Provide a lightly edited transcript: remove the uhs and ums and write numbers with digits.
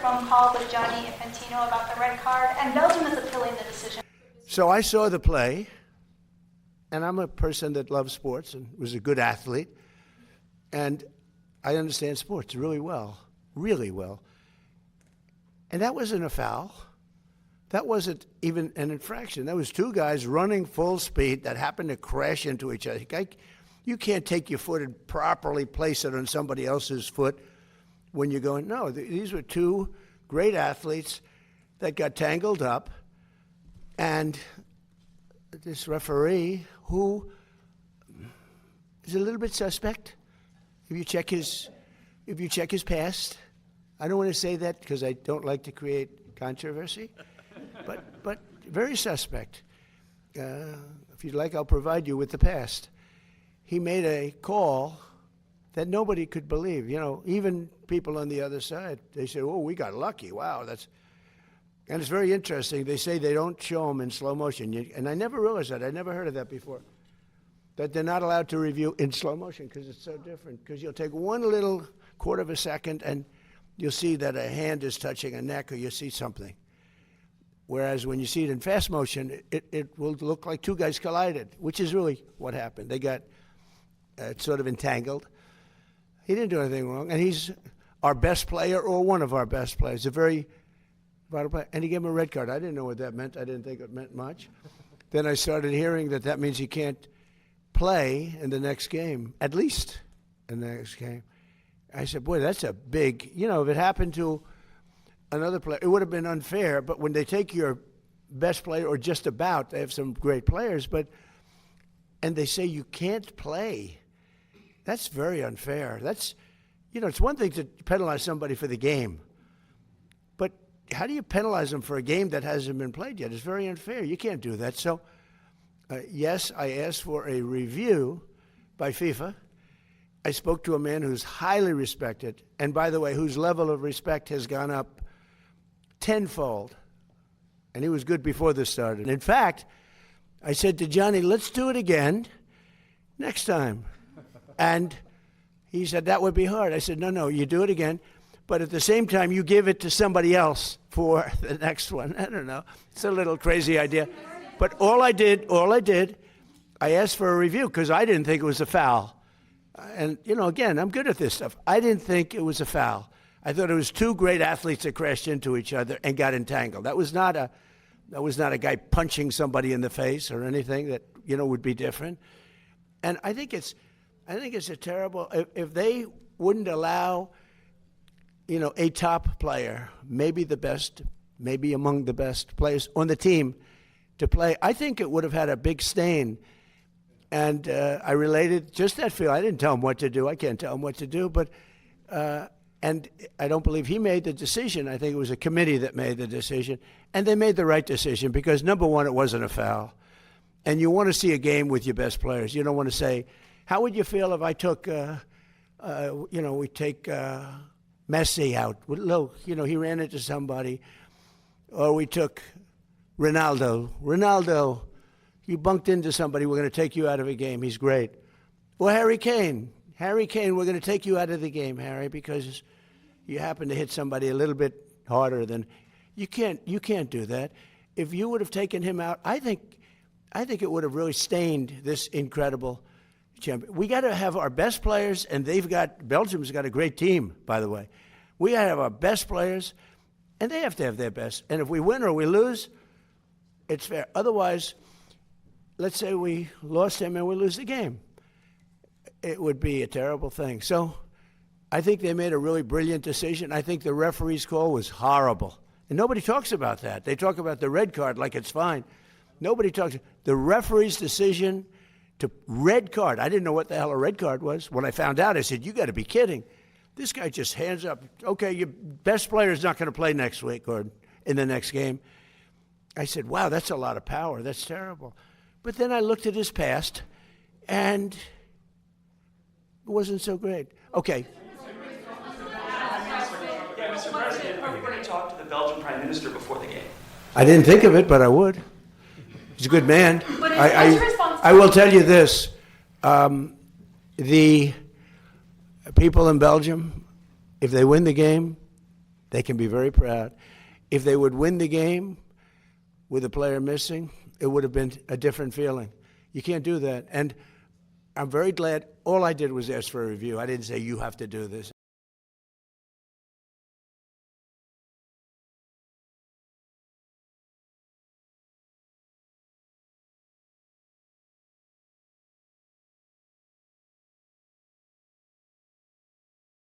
phone call with Gianni Infantino about the red card, and Belgium is appealing the decision. So I saw the play, and I'm a person that loves sports and was a good athlete, and I understand sports really well, really well. And that wasn't a foul. That wasn't even an infraction. That was two guys running full speed that happened to crash into each other. You can't take your foot and properly place it on somebody else's foot when you're going, no, these were two great athletes that got tangled up, and this referee, who is a little bit suspect, if you check his past, I don't want to say that because I don't like to create controversy, but very suspect. If you'd like, I'll provide you with the past. He made a call that nobody could believe. You know, even people on the other side, they say, oh, we got lucky. Wow, and it's very interesting. They say they don't show them in slow motion. And I never realized that. I never heard of that before, that they're not allowed to review in slow motion because it's so different. Because you'll take one little quarter of a second and you'll see that a hand is touching a neck or you see something. Whereas when you see it in fast motion, it will look like two guys collided, which is really what happened. They got sort of entangled. He didn't do anything wrong, and he's our best player or one of our best players, a very vital player, and he gave him a red card. I didn't know what that meant. I didn't think it meant much. Then I started hearing that means he can't play in the next game, at least in the next game. I said, boy, that's a big, if it happened to another player, it would have been unfair, but when they take your best player, or just about, they have some great players, and they say you can't play, that's very unfair. That's, it's one thing to penalize somebody for the game, but how do you penalize them for a game that hasn't been played yet? It's very unfair. You can't do that. So, yes, I asked for a review by FIFA. I spoke to a man who's highly respected, and by the way, whose level of respect has gone up tenfold. And he was good before this started. In fact, I said to Johnny, let's do it again next time. And he said, that would be hard. I said, no, you do it again. But at the same time, you give it to somebody else for the next one. I don't know. It's a little crazy idea. But all I did, I asked for a review because I didn't think it was a foul. And, again, I'm good at this stuff. I didn't think it was a foul. I thought it was two great athletes that crashed into each other and got entangled. That was not a guy punching somebody in the face or anything that, would be different. And I think it's a terrible, if they wouldn't allow, a top player, maybe the best, maybe among the best players on the team to play, I think it would have had a big stain. And I related just that feel. I didn't tell him what to do. I can't tell him what to do. But, and I don't believe he made the decision. I think it was a committee that made the decision. And they made the right decision because, number one, it wasn't a foul. And you want to see a game with your best players. You don't want to say, how would you feel if I took, we take Messi out? Look, he ran into somebody. Or we took Ronaldo, you bunked into somebody, we're going to take you out of a game. He's great. Or Harry Kane, we're going to take you out of the game, Harry, because you happen to hit somebody a little bit harder than you can't do that. If you would have taken him out, I think it would have really stained this incredible champion. We got to have our best players, and Belgium's got a great team, by the way. We got to have our best players, and they have to have their best. And if we win or we lose, it's fair. Otherwise, let's say we lost him and we lose the game. It would be a terrible thing. So I think they made a really brilliant decision. I think the referee's call was horrible. And nobody talks about that. They talk about the red card like it's fine. Nobody talks. The referee's decision to red card. I didn't know what the hell a red card was. When I found out, I said, you got to be kidding. This guy just hands up. Okay, your best player is not going to play next week or in the next game. I said, wow, that's a lot of power. That's terrible. But then I looked at his past, and it wasn't so great. Okay. Yeah, Mr. President, are you going to talk to the Belgian Prime Minister before the game? I didn't think of it, but I would. He's a good man. I will tell you this. The people in Belgium, if they win the game, They can be very proud. If they would win the game with a player missing, it would have been a different feeling. You can't do that. And I'm very glad all I did was ask for a review. I didn't say, you have to do this.